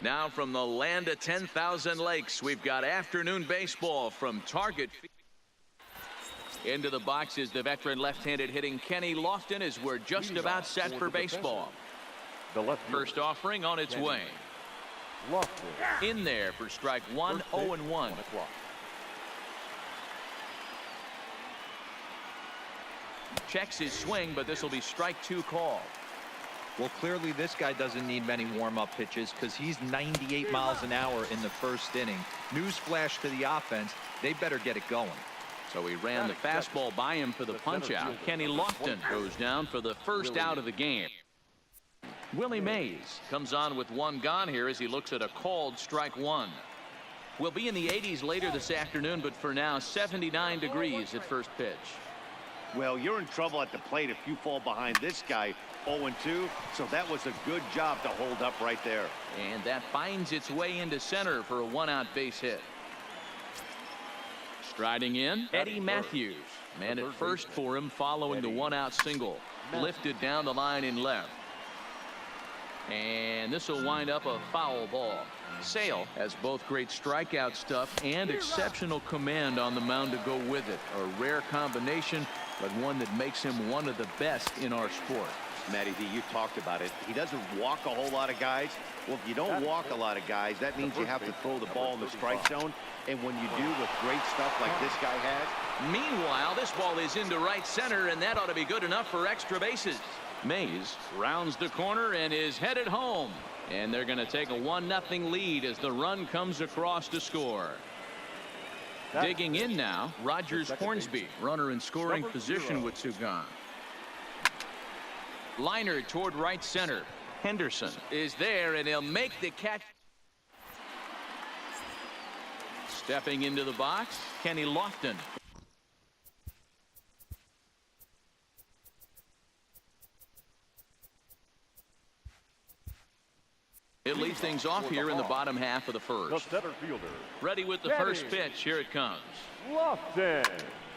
Now from the land of 10,000 lakes, we've got afternoon baseball from Target. Into the box is the veteran left-handed hitting Kenny Lofton as we're just about set for baseball. First offering on its way. In there for strike one, 0-1. Checks his swing, but this will be strike two call. Well, clearly this guy doesn't need many warm-up pitches because he's 98 miles an hour in the first inning. Newsflash to the offense, they better get it going. So he ran the fastball by him for the punch-out. Kenny Lofton goes down for the first out of the game. Willie Mays comes on with one gone here as he looks at a called strike one. We'll be in the 80s later this afternoon, but for now 79 degrees at first pitch. Well, you're in trouble at the plate if you fall behind this guy 0-2, so that was a good job to hold up right there. And that finds its way into center for a one-out base hit. Striding in, Eddie Matthews. Man at first for him following the one-out single. Lifted down the line in left. And this will wind up a foul ball. Sale has both great strikeout stuff and exceptional command on the mound to go with it. A rare combination, but one that makes him one of the best in our sport. Matty D, you talked about it. He doesn't walk a whole lot of guys. Well, if you don't walk a lot of guys, that means you have to throw the ball in the strike zone. And when you do with great stuff like this guy has. Meanwhile, this ball is into right center, and that ought to be good enough for extra bases. Mays rounds the corner and is headed home. And they're going to take a 1-0 lead as the run comes across to score. Digging in now, Rogers Hornsby, runner in scoring position with two gone. Liner toward right center. Henderson is there, and he'll make the catch. Stepping into the box, Kenny Lofton. It leads things off here in the bottom half of the first. The center fielder. Ready with the first pitch. Here it comes. Lofton.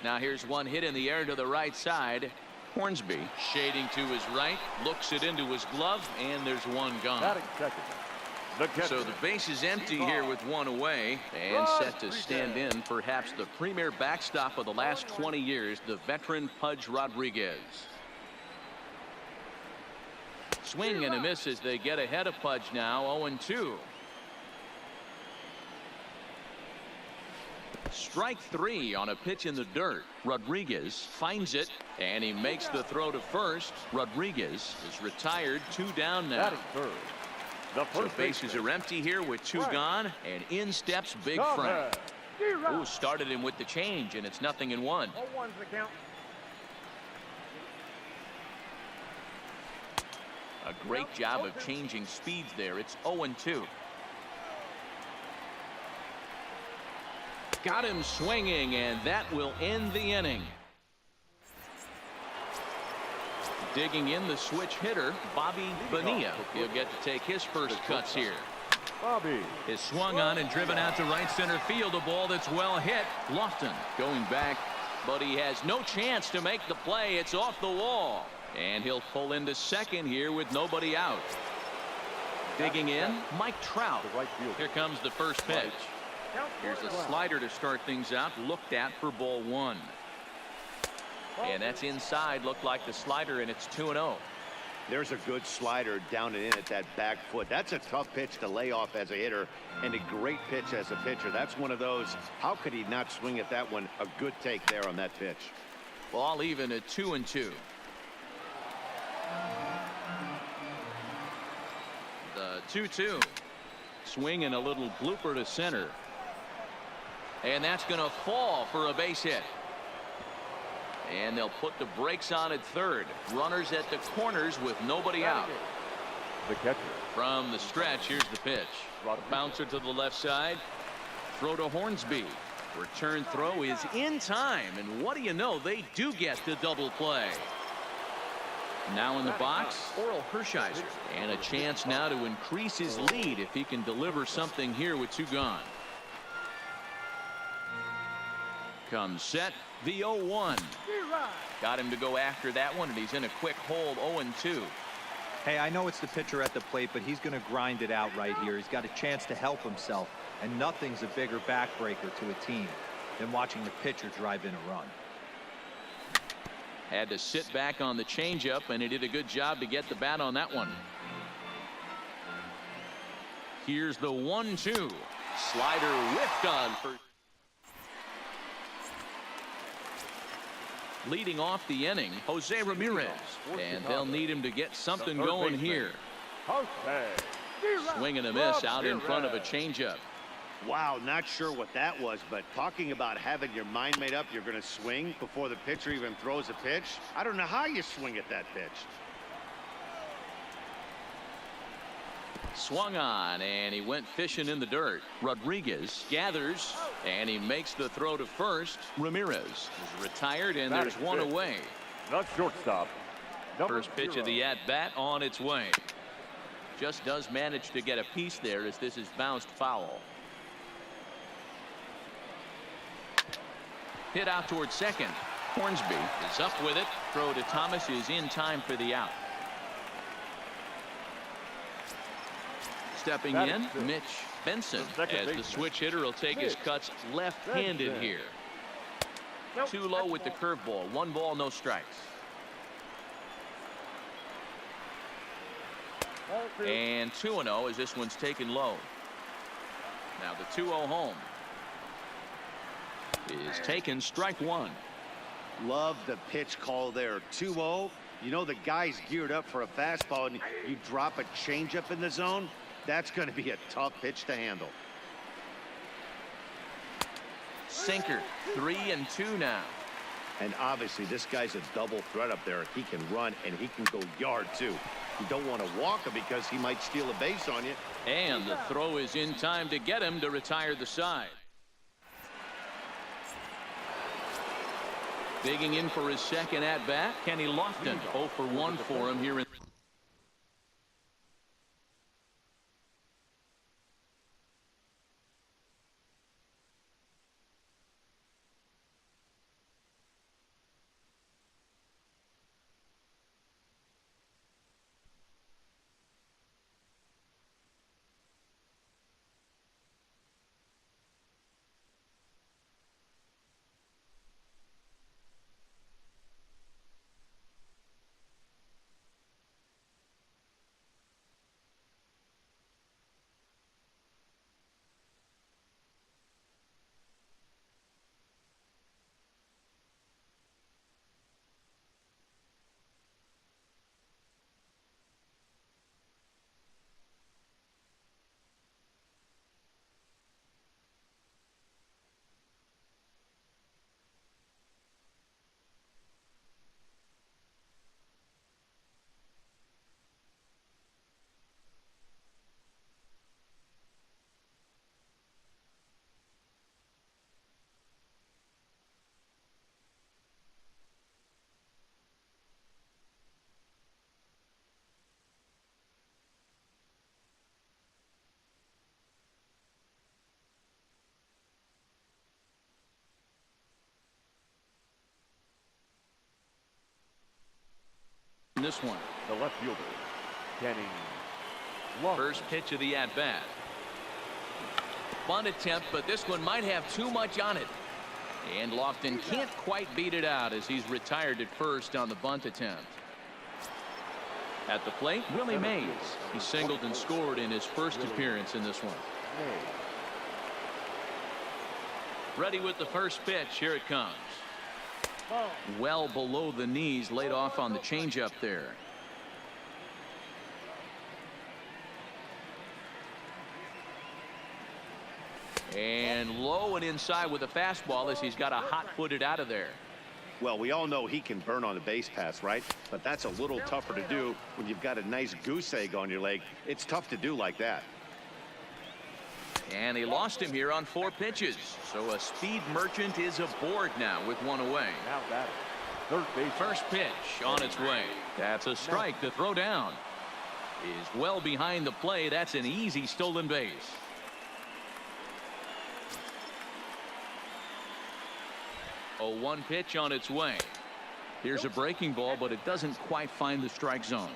Now here's one hit in the air to the right side. Hornsby shading to his right, looks it into his glove, and there's one gone. So the base is empty here with one away and set to stand in perhaps the premier backstop of the last 20 years, the veteran Pudge Rodriguez. Swing and a miss as they get ahead of Pudge now, 0-2. Strike three on a pitch in the dirt. Rodriguez finds it, and he makes the throw to first. Rodriguez is retired, two down now. So bases are empty here with two gone, and in steps Big Frank. Who started him with the change, and it's 0-1. A great job of changing speeds there. It's 0-2. Got him swinging, and that will end the inning. Digging in the switch hitter, Bobby Bonilla. He'll get to take his first cuts here. Bobby is swung on and driven out to right center field. A ball that's well hit. Lofton going back, but he has no chance to make the play. It's off the wall, and he'll pull into second here with nobody out. Digging in, Mike Trout. Here comes the first pitch. Here's a slider to start things out, looked at for ball one. And that's inside, looked like the slider, and it's 2-0. There's a good slider down and in at that back foot. That's a tough pitch to lay off as a hitter, and a great pitch as a pitcher. That's one of those, how could he not swing at that one? A good take there on that pitch. Ball even at 2-2. The 2-2. Swing and a little blooper to center. And that's going to fall for a base hit. And they'll put the brakes on at third. Runners at the corners with nobody out. The catcher. From the stretch, here's the pitch. Bouncer to the left side. Throw to Hornsby. Return throw is in time. And what do you know? They do get the double play. Now in the box, Orel Hershiser. And a chance now to increase his lead if he can deliver something here with two gone. Comes set, the 0-1. Got him to go after that one, and he's in a quick hold, 0-2. Hey, I know it's the pitcher at the plate, but he's going to grind it out right here. He's got a chance to help himself, and nothing's a bigger backbreaker to a team than watching the pitcher drive in a run. Had to sit back on the changeup, and he did a good job to get the bat on that one. Here's the 1-2. Slider whiffed on for. Leading off the inning, Jose Ramirez, and they'll need him to get something going here. Swing and a miss out in front of a changeup. Wow, not sure what that was, but talking about having your mind made up, you're going to swing before the pitcher even throws a pitch. I don't know how you swing at that pitch. Swung on, and he went fishing in the dirt. Rodriguez gathers, and he makes the throw to first. Ramirez is retired, and there's one away. Not shortstop. First pitch of the at-bat on its way. Just does manage to get a piece there as this is bounced foul. Hit out towards second. Hornsby is up with it. Throw to Thomas is in time for the out. Stepping in, Mitch Benson, as the switch hitter will take his cuts left-handed here. Too low with the curveball. 1 ball, no strikes. And 2-0 as this one's taken low. Now the 2-0 home is taken, strike 1. Love the pitch call there. 2-0. You know the guy's geared up for a fastball, and you drop a changeup in the zone. That's going to be a tough pitch to handle. Sinker, 3-2 now. And obviously this guy's a double threat up there. He can run and he can go yard too. You don't want to walk him because he might steal a base on you. And the throw is in time to get him to retire the side. Digging in for his second at bat, Kenny Lofton. 0 for 1 for him here in. This one. The left fielder, Kenny Lofton. First pitch of the at-bat. Bunt attempt, but this one might have too much on it. And Lofton can't quite beat it out as he's retired at first on the bunt attempt. At the plate, Willie Mays. He singled and scored in his first appearance in this one. Ready with the first pitch. Here it comes. Well below the knees, laid off on the changeup there. And low and inside with a fastball as he's got a hot-footed out of there. Well, we all know he can burn on the base pass, right? But that's a little tougher to do when you've got a nice goose egg on your leg. It's tough to do like that. And he lost him here on 4 pitches. So a speed merchant is aboard now with 1 away. Now that third base. First pitch on its way. That's a strike. The throw down is well behind the play. That's an easy stolen base. A 1 pitch on its way. Here's a breaking ball, but it doesn't quite find the strike zone.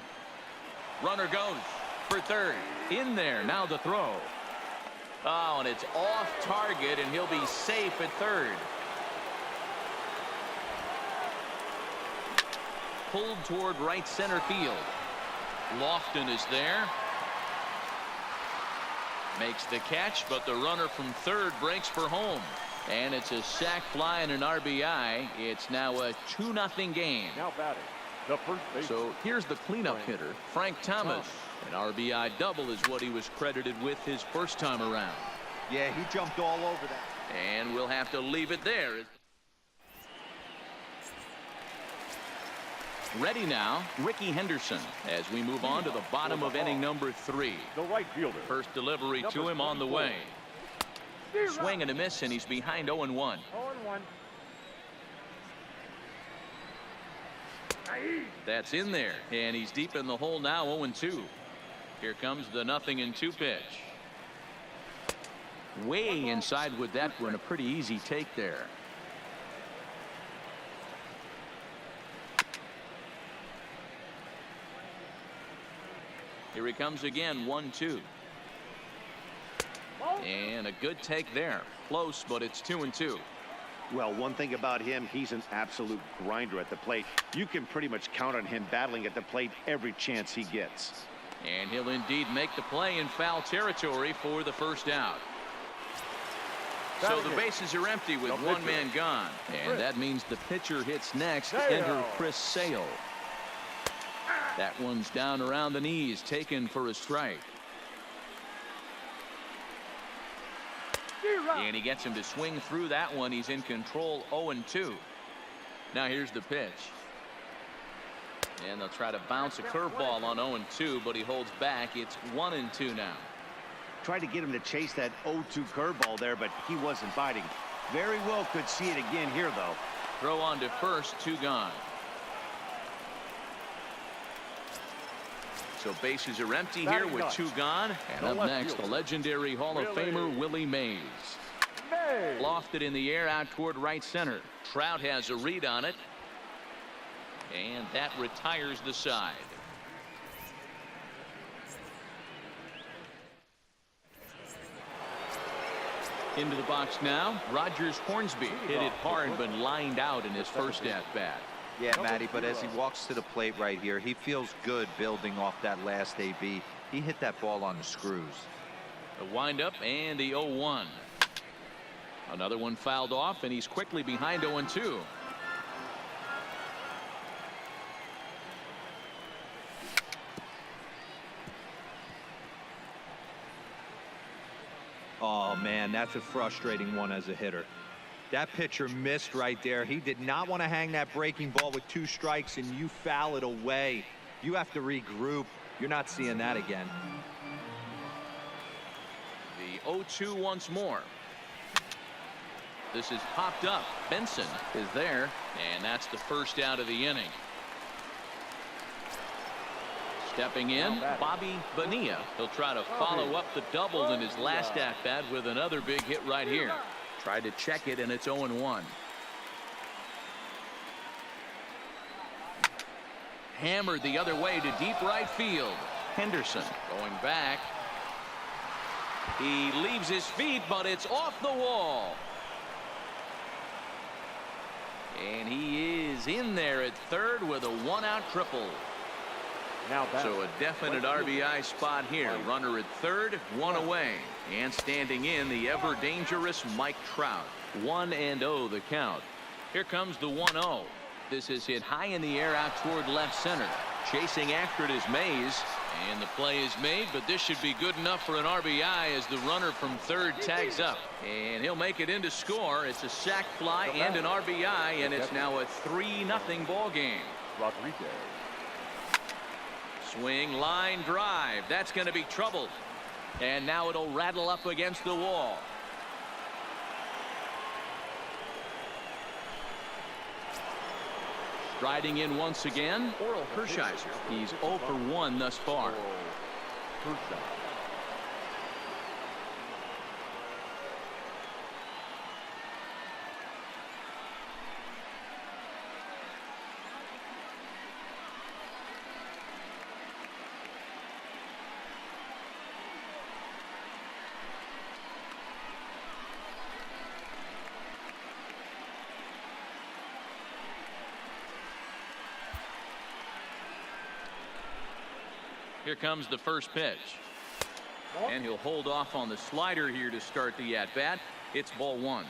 Runner goes for third. In there. Now the throw. Oh, and it's off target, and he'll be safe at third. Pulled toward right center field. Lofton is there. Makes the catch, but the runner from third breaks for home. And it's a sac fly and an RBI. It's now a 2-0 game. Now batting, the first base. So here's the cleanup hitter, Frank Thomas. An RBI double is what he was credited with his first time around. Yeah, he jumped all over that. And we'll have to leave it there. Ready now, Ricky Henderson, as we move on to the bottom of inning number 3. The right fielder. First delivery to him on the way. Swing and a miss, and he's behind 0-1. 0-1. That's in there, and he's deep in the hole now, 0-2. Here comes the 0-2 pitch. Way inside with that one, a pretty easy take there. Here he comes again, 1-2. And a good take there. Close, but it's 2-2. Well, one thing about him, he's an absolute grinder at the plate. You can pretty much count on him battling at the plate every chance he gets. And he'll indeed make the play in foul territory for the first out. So the bases are empty with one man gone. And that means the pitcher hits next. Enter Chris Sale. That one's down around the knees, taken for a strike. And he gets him to swing through that one. He's in control, 0-2. Now here's the pitch. And they'll try to bounce a curveball on 0-2, but he holds back. It's 1-2 now. Tried to get him to chase that 0-2 curveball there, but he wasn't biting. Very well could see it again here, though. Throw on to first, 2 gone. So bases are empty here with 2 gone. And up next, the legendary Hall of Famer Willie Mays. Lofted in the air out toward right center. Trout has a read on it. And that retires the side. Into the box now, Rogers Hornsby hit it hard but lined out in his first at-bat. Yeah, Matty, but as he walks to the plate right here, he feels good building off that last AB. He hit that ball on the screws. The windup and the 0-1. Another one fouled off, and he's quickly behind 0-2. Oh, man, that's a frustrating one as a hitter. That pitcher missed right there. He did not want to hang that breaking ball with 2 strikes, and you foul it away. You have to regroup. You're not seeing that again. The 0-2 once more. This is popped up. Benson is there, and that's the first out of the inning. Stepping in, Bobby Bonilla. He'll try to follow up the double in his last at-bat with another big hit right here. Tried to check it, and it's 0-1. Hammered the other way to deep right field. Henderson going back. He leaves his feet, but it's off the wall. And he is in there at third with a 1-out triple. So a definite RBI spot here. Runner at third, 1 away. And standing in, the ever dangerous Mike Trout. 1-0 the count. Here comes the 1-0. This is hit high in the air out toward left center. Chasing after it is Mays. And the play is made, but this should be good enough for an RBI as the runner from third tags up. And he'll make it in to score. It's a sac fly and an RBI, and it's now a 3-0 ball game. Rodriguez. Swing, line drive. That's going to be trouble. And now it'll rattle up against the wall. Striding in once again, Orel Hershiser. He's 0 for 1 thus far. Here comes the first pitch. And he'll hold off on the slider here to start the at-bat. It's ball one.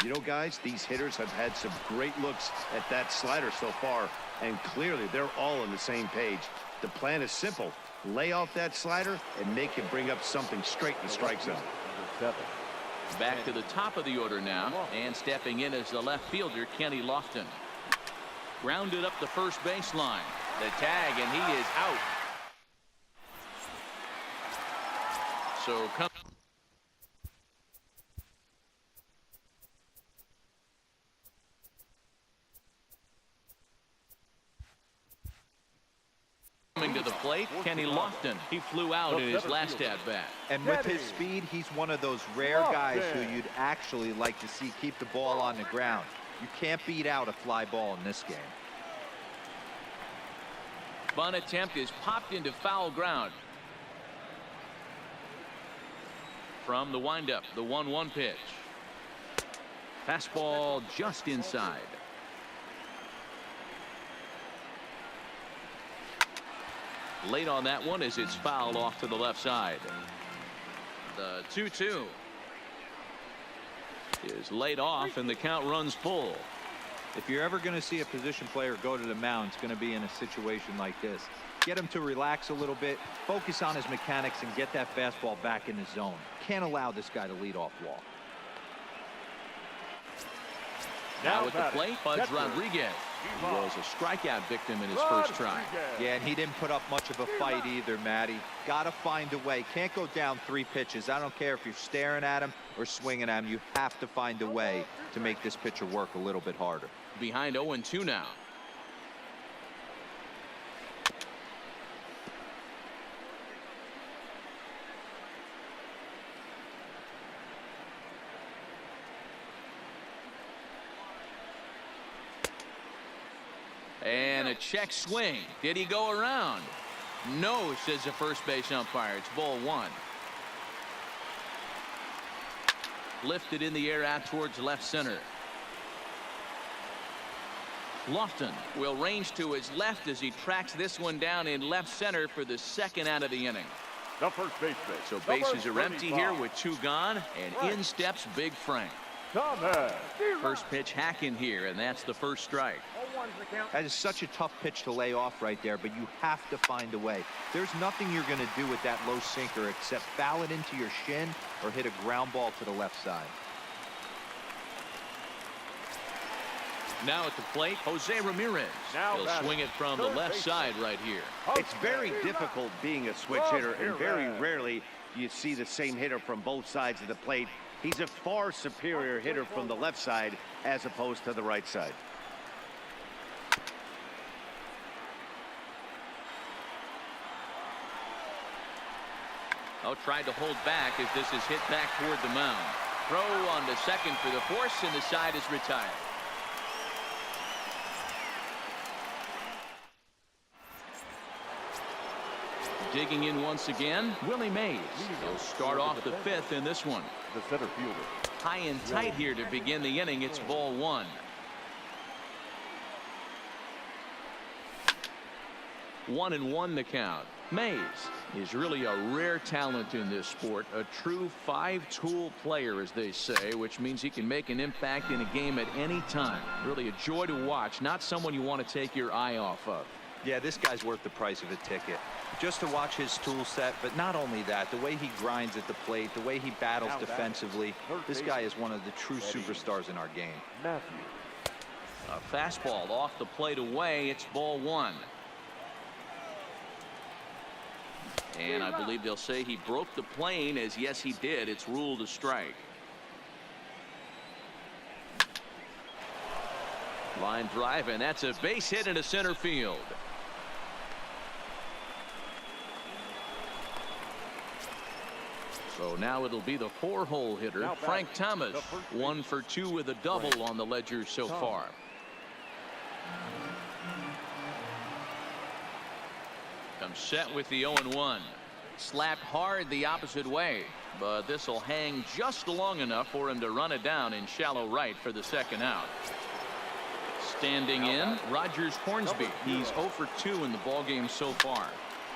You know, guys, these hitters have had some great looks at that slider so far, and clearly they're all on the same page. The plan is simple. Lay off that slider and make him bring up something straight in the strike zone. Back to the top of the order now, and stepping in as the left fielder, Kenny Lofton. Grounded up the first baseline. The tag, and he is out. So coming to the plate, Kenny Lofton. He flew out in his last at-bat. And with his speed, he's one of those rare guys who you'd actually like to see keep the ball on the ground. You can't beat out a fly ball in this game. Bunt attempt is popped into foul ground. From the windup, the 1-1 pitch. Fastball just inside. Late on that one as it's fouled off to the left side. The 2-2 is laid off and the count runs full. If you're ever going to see a position player go to the mound, it's going to be in a situation like this. Get him to relax a little bit, focus on his mechanics, and get that fastball back in his zone. Can't allow this guy to lead off walk. Now at the plate, Pudge Rodriguez. He was a strikeout victim in his first try. Yeah, and he didn't put up much of a fight either, Matty. Got to find a way. Can't go down 3 pitches. I don't care if you're staring at him or swinging at him. You have to find a way to make this pitcher work a little bit harder. Behind 0-2 now. And a check swing. Did he go around? No, says the first base umpire. It's ball one. Lifted in the air out towards left center. Lofton will range to his left as he tracks this one down in left center for the second out of the inning. The first baseman. So bases are empty here with 2 gone, and in steps Big Frank. First pitch hack in here, and that's the first strike. That is such a tough pitch to lay off right there, but you have to find a way. There's nothing you're going to do with that low sinker except foul it into your shin or hit a ground ball to the left side. Now at the plate, Jose Ramirez. He'll swing it from the left side right here. It's very difficult being a switch hitter, and very rarely do you see the same hitter from both sides of the plate. He's a far superior hitter from the left side as opposed to the right side. Oh, tried to hold back as this is hit back toward the mound. Throw on to second for the force, and the side is retired. Digging in once again, Willie Mays. He'll start off the 5th in this one. The center fielder. High and tight here to begin the inning. It's ball one. One and one the count. Mays is really a rare talent in this sport, a true 5-tool player, as they say, which means he can make an impact in a game at any time. Really a joy to watch, not someone you want to take your eye off of. Yeah, this guy's worth the price of a ticket. Just to watch his tool set, but not only that, the way he grinds at the plate, the way he battles defensively, this guy is one of the true superstars in our game. Matthew. A fastball off the plate away. It's ball one. And I believe they'll say he broke the plane, as yes he did. It's ruled a strike. Line drive, and that's a base hit into center field. So now it'll be the 4-hole hitter, Frank Thomas. 1 for 2 with a double on the ledger so far. Comes set with the 0-1. Slapped hard the opposite way, but this will hang just long enough for him to run it down in shallow right for the second out. Standing in, Rogers Hornsby. He's 0 for 2 in the ballgame so far.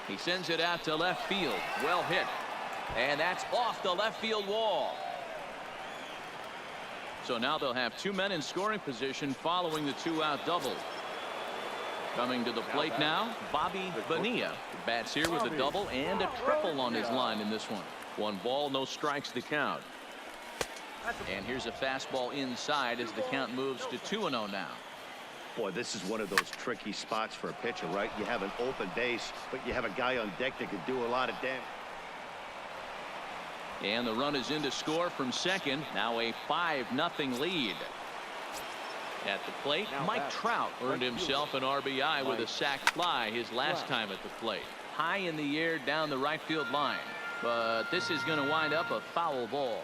He sends it out to left field. Well hit. And that's off the left field wall. So now they'll have 2 men in scoring position following the 2-out double. Coming to the plate now, Bobby Bonilla bats here with a double and a triple on his line in this one. 1 ball, no strikes to count. And here's a fastball inside as the count moves to 2-0 now. Boy, this is one of those tricky spots for a pitcher, right? You have an open base, but you have a guy on deck that could do a lot of damage. And the run is in to score from second. Now a 5-0 lead. At the plate, Mike Trout earned himself an RBI with a sac fly his last time at the plate. High in the air down the right field line. But this is going to wind up a foul ball.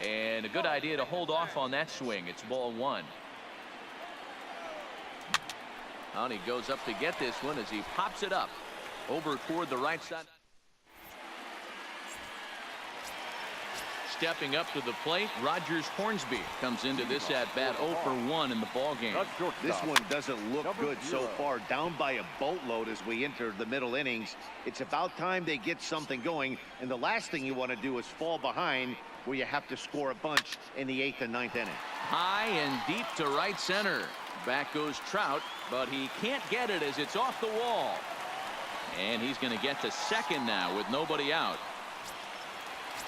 And a good idea to hold off on that swing. It's ball 1. And he goes up to get this one as he pops it up over toward the right side. Stepping up to the plate, Rogers Hornsby comes into this at bat 0 for 1 in the ball game. This one doesn't look good so far. Down by a boatload as we enter the middle innings. It's about time they get something going, and the last thing you want to do is fall behind where you have to score a bunch in the 8th and 9th inning. High and deep to right center. Back goes Trout, but he can't get it as it's off the wall. And he's going to get to second now with nobody out.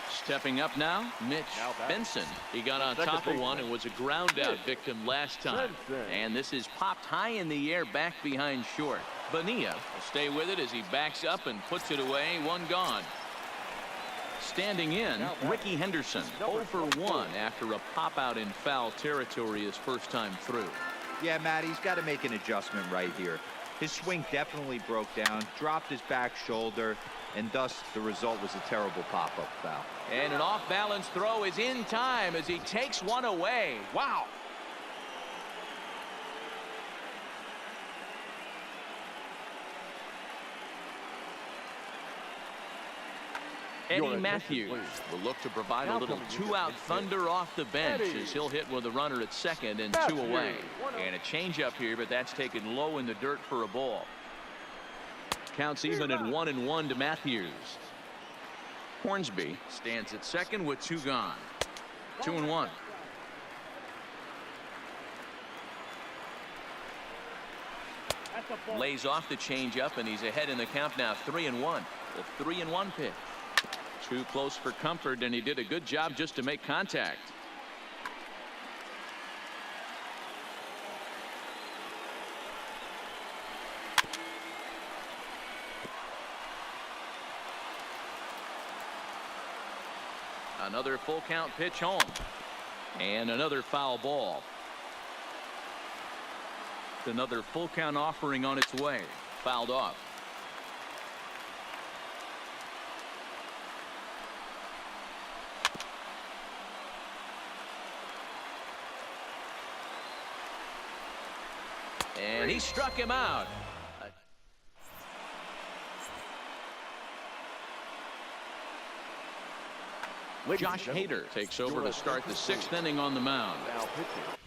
Stepping up now, Mitch Benson. He got on top of one and was a ground out victim last time. And this is popped high in the air back behind short. Bonilla will stay with it as he backs up and puts it away. 1 gone. Standing in, Ricky Henderson 0 for 1 after a pop out in foul territory his first time through. Yeah, Matt, he's got to make an adjustment right here. His swing definitely broke down, dropped his back shoulder, and thus the result was a terrible pop-up foul. And an off-balance throw is in time as he takes one away. Wow. Eddie Matthews will look to provide a little 2-out thunder off the bench as he'll hit with a runner at second and 2 away. And a changeup here, but that's taken low in the dirt for a ball. Counts even at 1-1 to Matthews. Hornsby stands at second with 2 gone. 2-1. Lays off the changeup and he's ahead in the count now. 3-1. The 3-1 pitch. Too close for comfort, and he did a good job just to make contact. Another full count pitch home. And another foul ball. Another full count offering on its way. Fouled off. And he struck him out. Josh Hader takes over to start the 6th inning on the mound. Now pitching.